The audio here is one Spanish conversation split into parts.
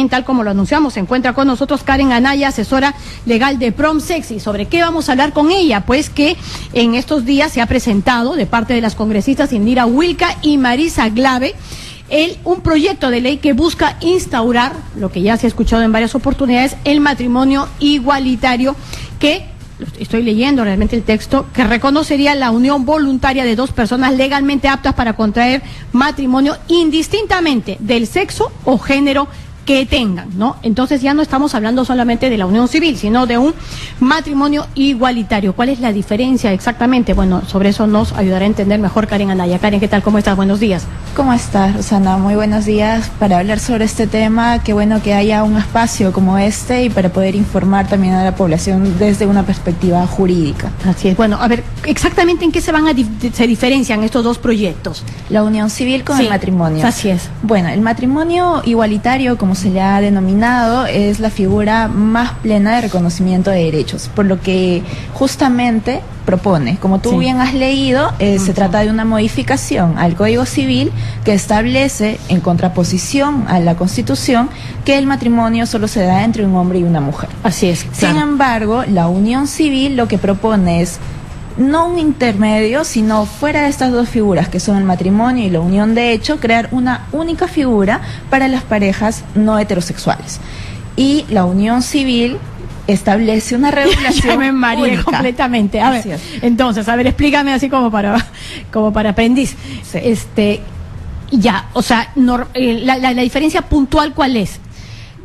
también, tal como lo anunciamos, se encuentra con nosotros Karen Anaya, asesora legal de PromSexy. ¿Sobre qué vamos a hablar con ella? Pues que en estos días se ha presentado de parte de las congresistas Indira Wilca y Marisa Glave un proyecto de ley que busca instaurar, lo que ya se ha escuchado en varias oportunidades, el matrimonio igualitario, que, estoy leyendo realmente el texto, que reconocería la unión voluntaria de dos personas legalmente aptas para contraer matrimonio indistintamente del sexo o género que tengan, ¿no? Entonces ya no estamos hablando solamente de la unión civil, sino de un matrimonio igualitario. ¿Cuál es la diferencia exactamente? Bueno, sobre eso nos ayudará a entender mejor Karen Anaya. Karen, ¿qué tal? ¿Cómo estás? Buenos días. ¿Cómo estás, Rosana? Muy buenos días. Para hablar sobre este tema, qué bueno que haya un espacio como este y para poder informar también a la población desde una perspectiva jurídica. Así es. Bueno, a ver, exactamente en qué se diferencian estos dos proyectos. La unión civil con el matrimonio. Así es. Bueno, el matrimonio igualitario, como se le ha denominado, es la figura más plena de reconocimiento de derechos, por lo que justamente propone, como tú bien has leído, se trata de una modificación al Código Civil que establece, en contraposición a la Constitución, que el matrimonio solo se da entre un hombre y una mujer. Así es. Sin embargo, la unión civil lo que propone es no un intermedio, sino fuera de estas dos figuras que son el matrimonio y la unión de hecho, crear una única figura para las parejas no heterosexuales. Y la unión civil establece una regulación ya me mareé única. Completamente. A ver, entonces, a ver, explícame así como para aprendiz. Sí. Ya, o sea, la diferencia puntual, ¿cuál es?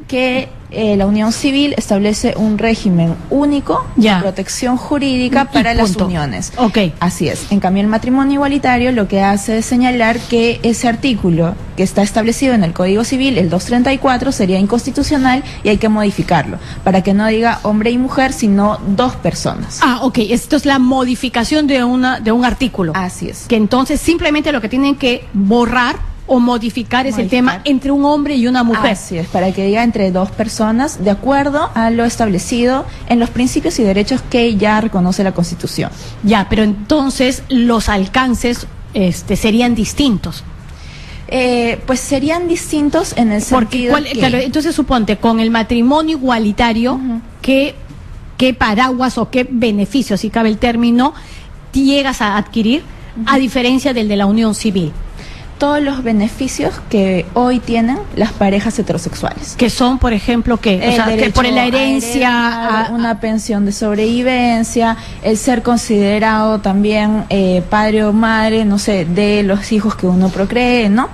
Que la unión civil establece un régimen único de protección jurídica para las uniones. Okay. Así es. En cambio, el matrimonio igualitario lo que hace es señalar que ese artículo que está establecido en el Código Civil, el 234, sería inconstitucional y hay que modificarlo para que no diga hombre y mujer, sino dos personas. Ah, ok. Esto es la modificación de un artículo. Así es. Que entonces simplemente lo que tienen que borrar o modificar es el tema entre un hombre y una mujer. Así es, para que diga entre dos personas, de acuerdo a lo establecido en los principios y derechos que ya reconoce la Constitución. Ya, pero entonces los alcances serían distintos. Pues serían distintos en el sentido claro, entonces suponte, con el matrimonio igualitario, ¿qué paraguas o qué beneficios, si cabe el término, llegas a adquirir a diferencia del de la unión civil? Todos los beneficios que hoy tienen las parejas heterosexuales. Que son, por ejemplo, que por la herencia, una pensión de sobrevivencia, el ser considerado también padre o madre, no sé, de los hijos que uno procree, ¿no?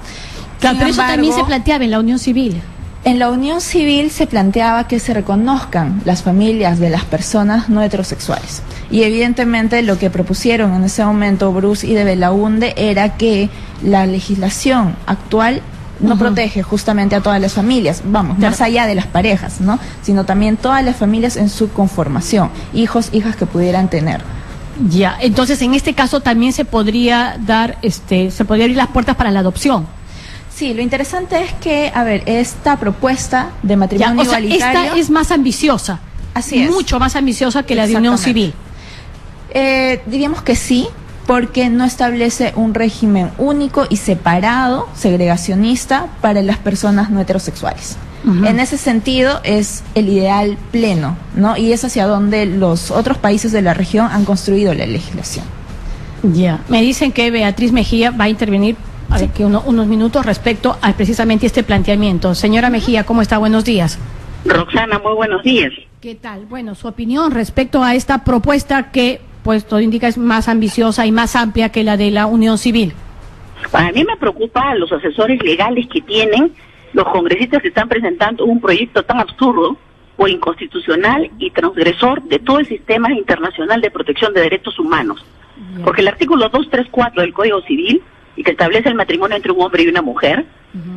Claro, pero eso también se planteaba en la unión civil. En la unión civil se planteaba que se reconozcan las familias de las personas no heterosexuales. Y evidentemente lo que propusieron en ese momento Bruce y de Belaunde era que la legislación actual no protege justamente a todas las familias, más allá de las parejas, ¿no? Sino también todas las familias en su conformación, hijos, hijas que pudieran tener. Ya, entonces en este caso también se podría se podría abrir las puertas para la adopción. Sí, lo interesante es que, a ver, esta propuesta de matrimonio igualitario... Esta es más ambiciosa. Así es. Mucho más ambiciosa que la de unión civil. Diríamos que sí, porque no establece un régimen único y separado, segregacionista, para las personas no heterosexuales. En ese sentido es el ideal pleno, ¿no? Y es hacia donde los otros países de la región han construido la legislación. Ya. Me dicen que Beatriz Mejía va a intervenir unos minutos respecto a precisamente este planteamiento. Señora Mejía, ¿cómo está? Buenos días. Roxana, muy buenos días. ¿Qué tal? Bueno, su opinión respecto a esta propuesta que, pues, todo indica es más ambiciosa y más amplia que la de la unión civil. Para mí me preocupa los asesores legales que tienen los congresistas que están presentando un proyecto tan absurdo o inconstitucional y transgresor de todo el sistema internacional de protección de derechos humanos. Porque el artículo 234 del Código Civil, y que establece el matrimonio entre un hombre y una mujer,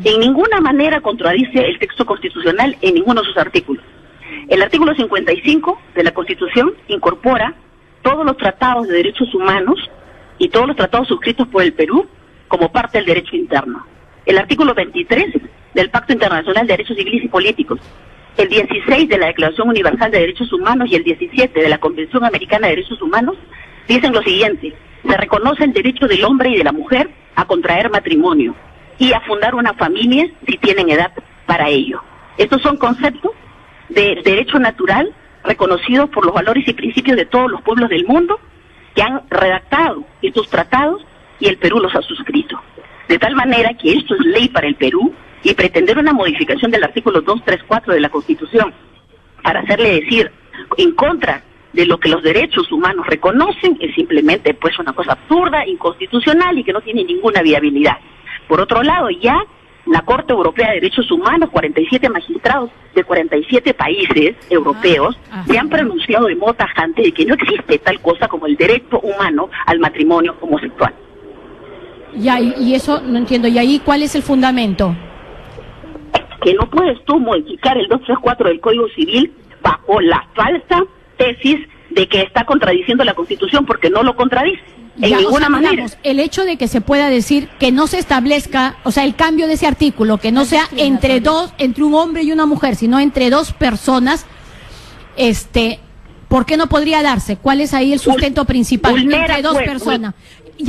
en ninguna manera contradice el texto constitucional en ninguno de sus artículos. El artículo 55 de la Constitución incorpora todos los tratados de derechos humanos y todos los tratados suscritos por el Perú como parte del derecho interno. El artículo 23 del Pacto Internacional de Derechos Civiles y Políticos, el 16 de la Declaración Universal de Derechos Humanos y el 17 de la Convención Americana de Derechos Humanos dicen lo siguiente: se reconoce el derecho del hombre y de la mujer a contraer matrimonio y a fundar una familia si tienen edad para ello. Estos son conceptos de derecho natural reconocidos por los valores y principios de todos los pueblos del mundo que han redactado estos tratados y el Perú los ha suscrito. De tal manera que esto es ley para el Perú, y pretender una modificación del artículo 234 de la Constitución para hacerle decir en contra de lo que los derechos humanos reconocen es simplemente pues una cosa absurda, inconstitucional y que no tiene ninguna viabilidad. Por otro lado, ya la Corte Europea de Derechos Humanos, 47 magistrados de 47 países europeos, se han pronunciado de modo tajante de que no existe tal cosa como el derecho humano al matrimonio homosexual. Ya, y eso no entiendo. ¿Y ahí cuál es el fundamento? Que no puedes tú modificar el 234 del Código Civil bajo la falsa tesis de que está contradiciendo la Constitución, porque no lo contradice en ninguna manera. Digamos, el hecho de que se pueda decir que no se establezca, o sea, el cambio de ese artículo, que no sea entre un hombre y una mujer, sino entre dos personas, ¿por qué no podría darse? ¿Cuál es ahí el sustento principal? Entre dos personas.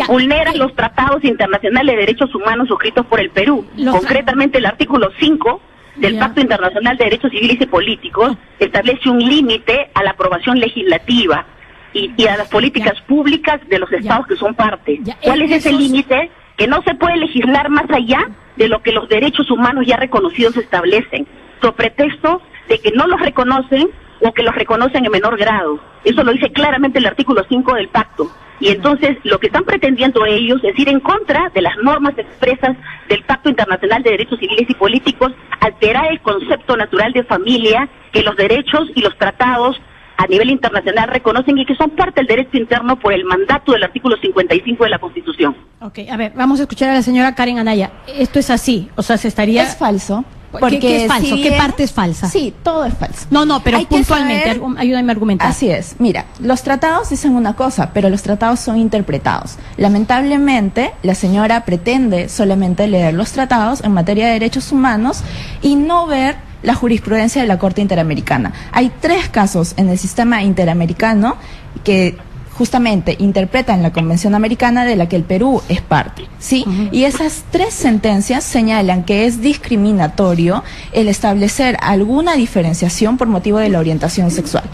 Vulnera los tratados internacionales de derechos humanos suscritos por el Perú, concretamente el artículo 5 del Pacto Internacional de Derechos Civiles y Políticos establece un límite a la aprobación legislativa y a las políticas públicas de los estados que son parte. ¿Cuál es ese límite? Que no se puede legislar más allá de lo que los derechos humanos ya reconocidos establecen, sobre pretexto de que no los reconocen o que los reconocen en menor grado. Eso lo dice claramente el artículo 5 del pacto. Y entonces lo que están pretendiendo ellos es ir en contra de las normas expresas del Pacto Internacional de Derechos Civiles y Políticos, alterar el concepto natural de familia que los derechos y los tratados a nivel internacional reconocen y que son parte del derecho interno por el mandato del artículo 55 de la Constitución. Ok, a ver, vamos a escuchar a la señora Karen Anaya. Esto es así, o sea, se estaría... Es falso. Porque ¿Qué es falso? ¿Qué parte es falsa? Sí, todo es falso. No, pero puntualmente, ayúdame a argumentar. Así es. Mira, los tratados dicen una cosa, pero los tratados son interpretados. Lamentablemente, la señora pretende solamente leer los tratados en materia de derechos humanos y no ver la jurisprudencia de la Corte Interamericana. Hay 3 casos en el sistema interamericano que justamente interpretan la Convención Americana de la que el Perú es parte, ¿sí? Y esas 3 sentencias señalan que es discriminatorio el establecer alguna diferenciación por motivo de la orientación sexual.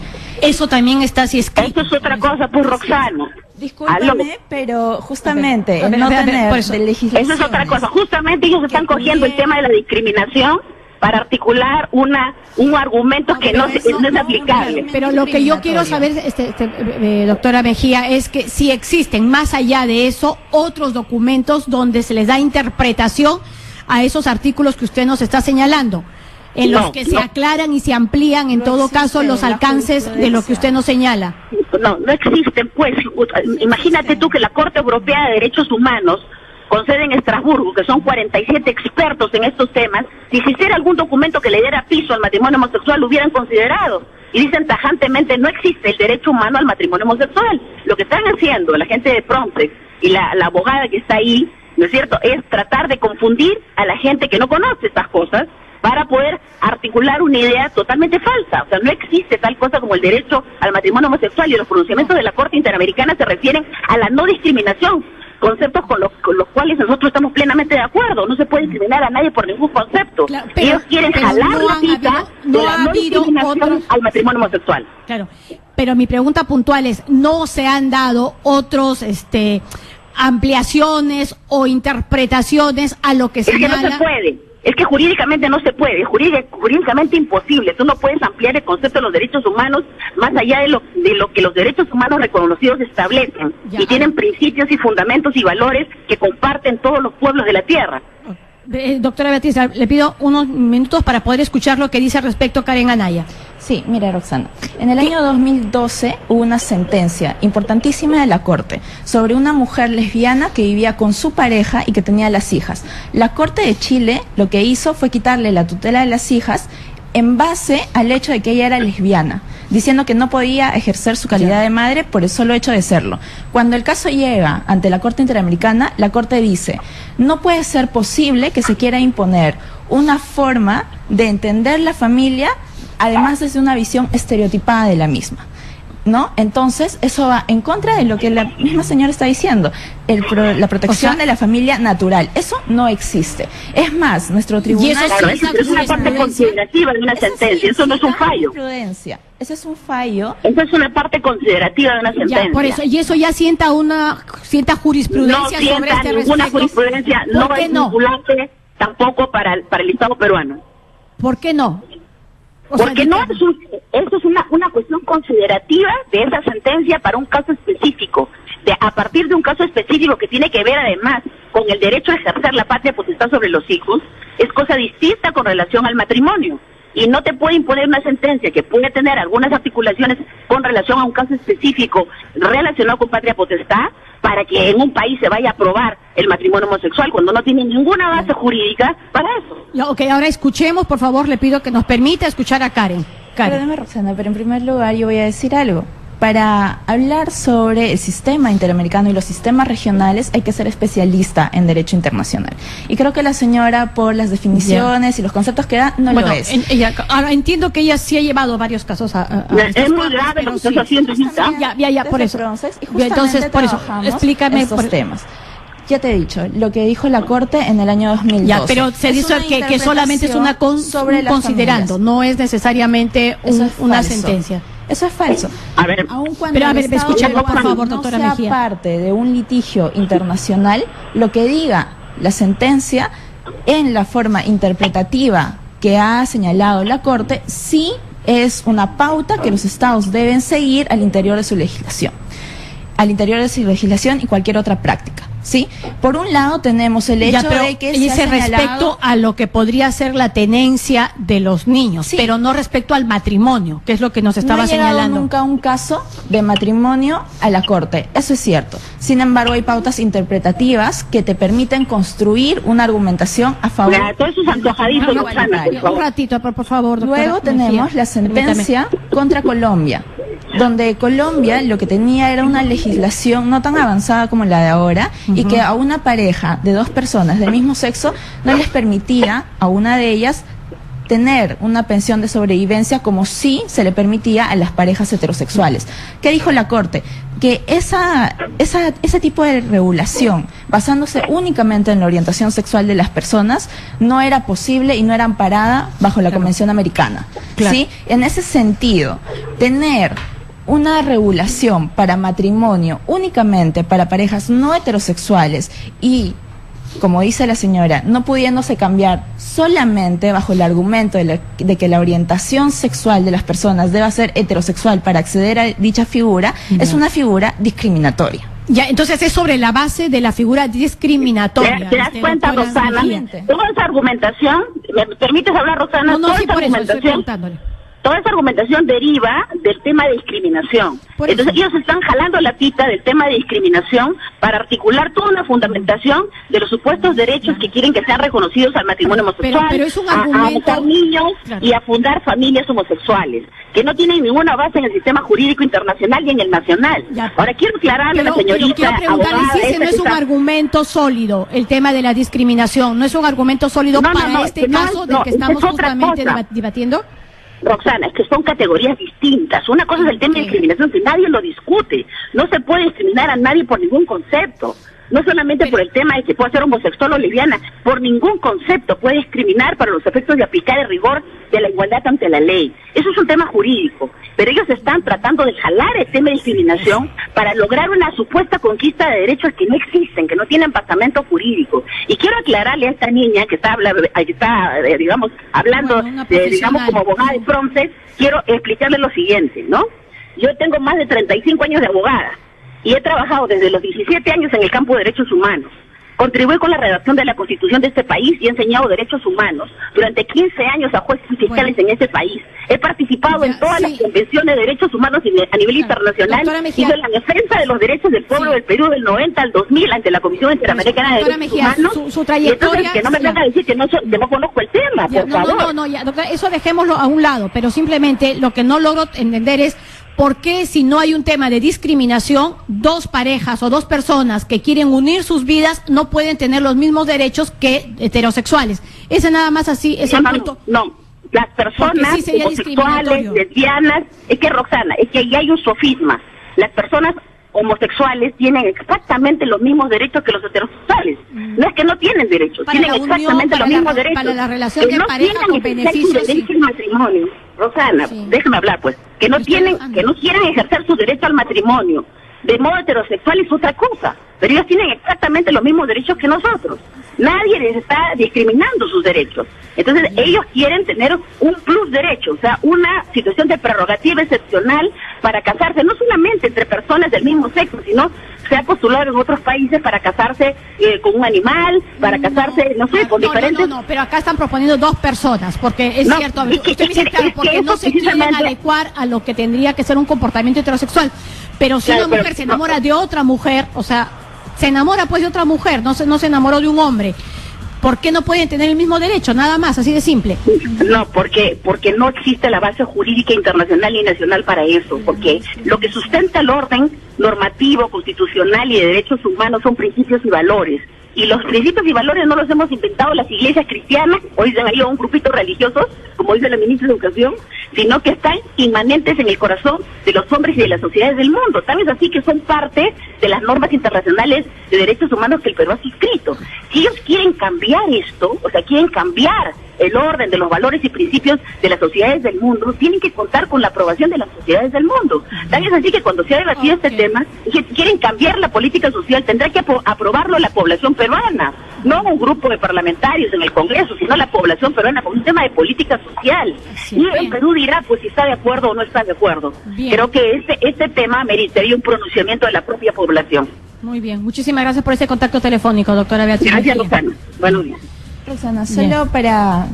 Eso también está así escrito. Esto es otra cosa, pues, Roxana. Discúlpame, pero justamente el no tener de legislación. Eso es otra cosa. Justamente ellos están cogiendo el tema de la discriminación para articular un argumento que no es aplicable. Pero lo que yo quiero saber, doctora Mejía, es que si existen más allá de eso otros documentos donde se les da interpretación a esos artículos que usted nos está señalando, en los que se aclaran y se amplían en todo caso los alcances de lo que usted nos señala. No existen, pues. Imagínate tú que la Corte Europea de Derechos Humanos, con sede en Estrasburgo, que son 47 expertos en estos temas, si se hiciera algún documento que le diera piso al matrimonio homosexual, lo hubieran considerado. Y dicen tajantemente, no existe el derecho humano al matrimonio homosexual. Lo que están haciendo la gente de Frontex y la abogada que está ahí, ¿no es cierto?, es tratar de confundir a la gente que no conoce estas cosas para poder articular una idea totalmente falsa. O sea, no existe tal cosa como el derecho al matrimonio homosexual, y los pronunciamientos de la Corte Interamericana se refieren a la no discriminación, conceptos con los cuales nosotros estamos plenamente de acuerdo. No se puede discriminar a nadie por ningún concepto. Claro, ellos quieren jalar la pita de la no discriminación al matrimonio homosexual. Claro, pero mi pregunta puntual es, ¿no se han dado otros ampliaciones o interpretaciones a lo que señala? Es que no se puede. Es que jurídicamente no se puede, jurídicamente imposible. Tú no puedes ampliar el concepto de los derechos humanos más allá de lo que los derechos humanos reconocidos establecen. Y tienen principios y fundamentos y valores que comparten todos los pueblos de la tierra. Doctora Beatriz, le pido unos minutos para poder escuchar lo que dice al respecto Karen Anaya. Sí, mira, Roxana, en el año 2012 hubo una sentencia importantísima de la Corte sobre una mujer lesbiana que vivía con su pareja y que tenía las hijas. La Corte de Chile lo que hizo fue quitarle la tutela de las hijas en base al hecho de que ella era lesbiana, diciendo que no podía ejercer su calidad de madre por el solo hecho de serlo. Cuando el caso llega ante la Corte Interamericana, la Corte dice, no puede ser posible que se quiera imponer una forma de entender la familia, además desde una visión estereotipada de la misma. ¿no? Entonces, eso va en contra de lo que la misma señora está diciendo, la protección de la familia natural. Eso no existe. Es más, nuestro tribunal... Y eso Claro, es una parte considerativa de una sentencia, eso no es un fallo. Ese es un fallo. Eso es una parte considerativa de una sentencia. Ya, por eso, y eso ya sienta jurisprudencia No sobre sienta este ninguna respecto. jurisprudencia, no ¿Por qué es no? vinculante tampoco para el Estado peruano. ¿Por qué no? O sea, Porque no es eso es una cuestión considerativa de esa sentencia para un caso específico, a partir de un caso específico que tiene que ver además con el derecho a ejercer la patria potestad sobre los hijos, es cosa distinta con relación al matrimonio. Y no te puede imponer una sentencia que puede tener algunas articulaciones con relación a un caso específico relacionado con patria potestad para que en un país se vaya a aprobar el matrimonio homosexual cuando no tiene ninguna base jurídica para eso. Ya, ok, ahora escuchemos, por favor, le pido que nos permita escuchar a Karen. Perdóname, Roxana, pero en primer lugar yo voy a decir algo. Para hablar sobre el sistema interamericano y los sistemas regionales hay que ser especialista en derecho internacional. Y creo que la señora, por las definiciones y los conceptos que da, no lo es. Ahora entiendo que ella sí ha llevado varios casos a es muy grave lo que estás haciendo, Gisela. Ya, por eso. Entonces, por eso, explícame estos temas. Ya te he dicho, lo que dijo la Corte en el año 2012. Ya, pero se dice que solamente es una considerando, no es necesariamente una sentencia. Eso es falso. A ver, aun cuando pero a ver, escuchemos, por favor, no doctora sea Mejía. parte de un litigio internacional, lo que diga la sentencia en la forma interpretativa que ha señalado la Corte, sí es una pauta que los estados deben seguir al interior de su legislación. Al interior de su legislación y cualquier otra práctica. ¿Sí? Por un lado tenemos el hecho de que se ha señalado respecto a lo que podría ser la tenencia de los niños, sí, pero no respecto al matrimonio, que es lo que nos estaba señalando. No ha llegado nunca un caso de matrimonio a la Corte, eso es cierto. Sin embargo, hay pautas interpretativas que te permiten construir una argumentación a favor. Todo eso es antojadizo, Roxana, por favor. Un ratito, por favor, doctora. Luego tenemos la sentencia contra Colombia, donde Colombia lo que tenía era una legislación no tan avanzada como la de ahora, y que a una pareja de dos personas del mismo sexo no les permitía a una de ellas tener una pensión de sobrevivencia como sí se le permitía a las parejas heterosexuales. ¿Qué dijo la Corte? Que ese tipo de regulación, basándose únicamente en la orientación sexual de las personas, no era posible y no era amparada bajo la Convención Americana. ¿Sí? En ese sentido, tener una regulación para matrimonio únicamente para parejas no heterosexuales y, como dice la señora, no pudiéndose cambiar solamente bajo el argumento de que la orientación sexual de las personas deba ser heterosexual para acceder a dicha figura, es una figura discriminatoria. Ya, entonces es sobre la base de la figura discriminatoria. ¿Te das cuenta, Rosana? Toda esa argumentación, ¿me permites hablar, Rosana? No, sí, por eso estoy preguntándole. Toda esa argumentación deriva del tema de discriminación. Entonces ellos están jalando la pita del tema de discriminación para articular toda una fundamentación de los supuestos derechos que quieren que sean reconocidos al matrimonio homosexual, pero es un argumento, a adoptar niños y a fundar familias homosexuales, que no tienen ninguna base en el sistema jurídico internacional y en el nacional. Ahora quiero aclararle a la señorita quiero preguntarle si ese no es un argumento sólido, el tema de la discriminación, no es un argumento sólido para este caso del que estamos justamente debatiendo. Roxana, es que son categorías distintas. Una cosa es el tema de discriminación, que nadie lo discute. No se puede discriminar a nadie por ningún concepto. No solamente por el tema de que pueda ser homosexual o lesbiana, por ningún concepto puede discriminar para los efectos de aplicar el rigor de la igualdad ante la ley. Eso es un tema jurídico, pero ellos están tratando de jalar el tema de discriminación para lograr una supuesta conquista de derechos que no existen, que no tienen basamento jurídico. Y quiero aclararle a esta niña que está hablando, digamos, como abogada de Promsex, quiero explicarle lo siguiente, ¿no? Yo tengo más de 35 años de abogada y he trabajado desde los 17 años en el campo de derechos humanos. Contribuí con la redacción de la Constitución de este país y he enseñado derechos humanos durante 15 años a jueces y fiscales en este país. He participado en todas las convenciones de derechos humanos a nivel internacional y en la defensa de los derechos del pueblo del Perú del 90 al 2000 ante la Comisión Interamericana de Derechos Humanos. Su trayectoria, y entonces, que no me venga a decir que no conozco el tema, por favor. No, doctora, eso dejémoslo a un lado, pero simplemente lo que no logro entender es ¿por qué si no hay un tema de discriminación, dos parejas o dos personas que quieren unir sus vidas no pueden tener los mismos derechos que heterosexuales? Ese nada más así es el punto. No, Las personas sí homosexuales, lesbianas, es que Roxana, es que ahí hay un sofisma. Las personas homosexuales tienen exactamente los mismos derechos que los heterosexuales. No es que no tienen derechos, tienen exactamente los mismos derechos. Para la relación de no pareja con beneficios. Derecho al matrimonio. Rosana, déjame hablar pues. Que no quieren ejercer su derecho al matrimonio de modo heterosexual es otra cosa, pero ellos tienen exactamente los mismos derechos que nosotros. Nadie les está discriminando sus derechos. Entonces ellos quieren tener un plus derecho, o sea, una situación de prerrogativa excepcional para casarse, no solamente entre personas del mismo sexo, sino se ha postulado en otros países para casarse con un animal, para casarse, no sé, con diferentes... No, pero acá están proponiendo 2 personas, porque es cierto, usted dice, claro, porque no se quieren adecuar a lo que tendría que ser un comportamiento heterosexual. Pero si una mujer se enamora de otra mujer, o sea, se enamora pues de otra mujer, no se enamoró de un hombre, ¿por qué no pueden tener el mismo derecho? Nada más, así de simple. No, porque no existe la base jurídica internacional y nacional para eso, porque lo que sustenta el orden normativo, constitucional y de derechos humanos son principios y valores. Y los principios y valores no los hemos inventado las iglesias cristianas, o dicen ahí un grupito religiosos, como dice la ministra de Educación, sino que están inmanentes en el corazón de los hombres y de las sociedades del mundo. Tal es así que son parte de las normas internacionales de derechos humanos que el Perú ha suscrito. Si ellos quieren cambiar esto, o sea, quieren cambiar el orden de los valores y principios de las sociedades del mundo, tienen que contar con la aprobación de las sociedades del mundo. Tal es así que cuando se ha debatido este tema, si quieren cambiar la política social, tendrá que aprobarlo la población peruana, no un grupo de parlamentarios en el Congreso, sino la población peruana, con un tema de política social. Sí, y el Perú dirá, pues, si está de acuerdo o no está de acuerdo. Bien. Creo que este tema meritaría un pronunciamiento de la propia población. Muy bien, muchísimas gracias por ese contacto telefónico, doctora Beatriz. Gracias, Rosana. Buenos días. Roxana, solo para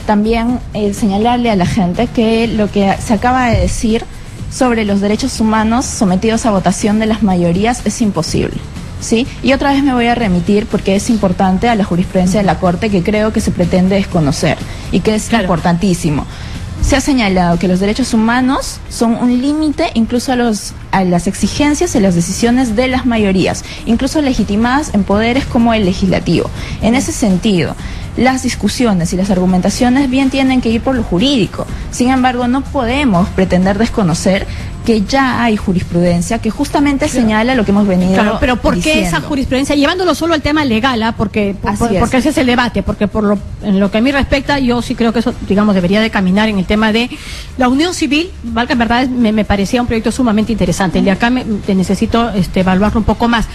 también señalarle a la gente que lo que se acaba de decir sobre los derechos humanos sometidos a votación de las mayorías es imposible, ¿sí? Y otra vez me voy a remitir, porque es importante, a la jurisprudencia de la Corte, que creo que se pretende desconocer y que es importantísimo. Se ha señalado que los derechos humanos son un límite incluso a las exigencias y las decisiones de las mayorías, incluso legitimadas en poderes como el legislativo. En ese sentido, las discusiones y las argumentaciones bien tienen que ir por lo jurídico. Sin embargo, no podemos pretender desconocer que ya hay jurisprudencia que justamente señala lo que hemos venido diciendo. Pero ¿por qué esa jurisprudencia? Llevándolo solo al tema legal, porque ese es el debate, porque en lo que a mí respecta, yo sí creo que eso, digamos, debería de caminar en el tema de la unión civil. Valga en verdad, me parecía un proyecto sumamente interesante. El de acá necesito evaluarlo un poco más.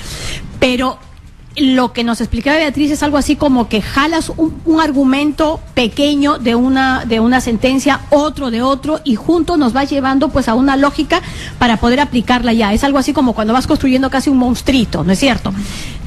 Pero lo que nos explicaba Beatriz es algo así como que jalas un argumento pequeño de una sentencia, otro de otro, y junto nos va llevando pues a una lógica para poder aplicarla ya. Es algo así como cuando vas construyendo casi un monstruito, ¿no es cierto?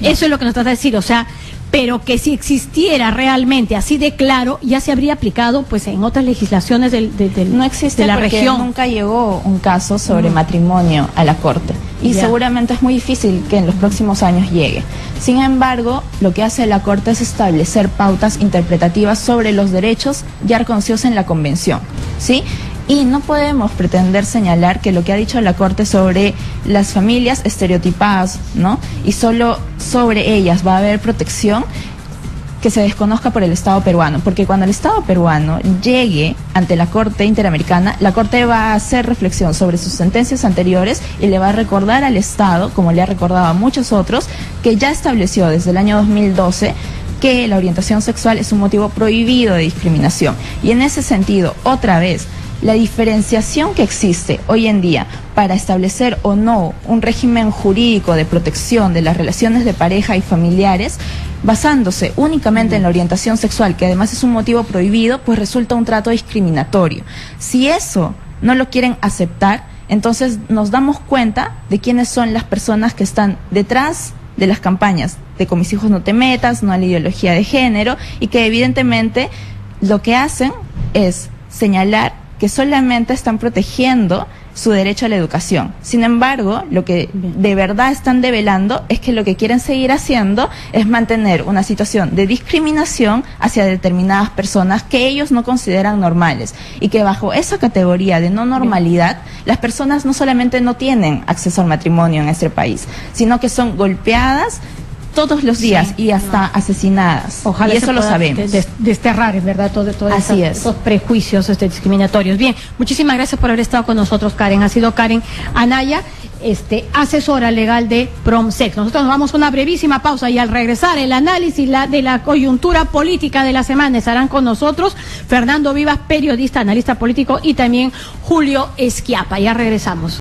Eso es lo que nos trata de decir, o sea, pero que si existiera realmente así de claro, ya se habría aplicado pues en otras legislaciones no existe, de la porque región. Nunca llegó un caso sobre matrimonio a la Corte y seguramente es muy difícil que en los próximos años llegue. Sin embargo, lo que hace la Corte es establecer pautas interpretativas sobre los derechos ya reconocidos en la Convención, ¿sí? Y no podemos pretender señalar que lo que ha dicho la Corte sobre las familias estereotipadas, ¿no? Y solo sobre ellas va a haber protección, que se desconozca por el Estado peruano, porque cuando el Estado peruano llegue ante la Corte Interamericana, la Corte va a hacer reflexión sobre sus sentencias anteriores y le va a recordar al Estado, como le ha recordado a muchos otros, que ya estableció desde el año 2012 que la orientación sexual es un motivo prohibido de discriminación. Y en ese sentido, otra vez, la diferenciación que existe hoy en día para establecer o no un régimen jurídico de protección de las relaciones de pareja y familiares, basándose únicamente en la orientación sexual, que además es un motivo prohibido, pues resulta un trato discriminatorio. Si eso no lo quieren aceptar, entonces nos damos cuenta de quiénes son las personas que están detrás de las campañas de Con mis hijos no te metas, no a la ideología de género, y que evidentemente lo que hacen es señalar que solamente están protegiendo su derecho a la educación. Sin embargo, lo que de verdad están develando es que lo que quieren seguir haciendo es mantener una situación de discriminación hacia determinadas personas que ellos no consideran normales, y que bajo esa categoría de no normalidad, las personas no solamente no tienen acceso al matrimonio en este país, sino que son golpeadas todos los días y hasta asesinadas. Ojalá y eso se lo pueda sabemos. Desterrar, en verdad, todos Así es. esos prejuicios discriminatorios. Bien, muchísimas gracias por haber estado con nosotros, Karen. Ha sido Karen Anaya, asesora legal de PROMSEX. Nosotros nos vamos a una brevísima pausa y al regresar el análisis de la coyuntura política de la semana estarán con nosotros Fernando Vivas, periodista, analista político, y también Julio Esquiapa. Ya regresamos.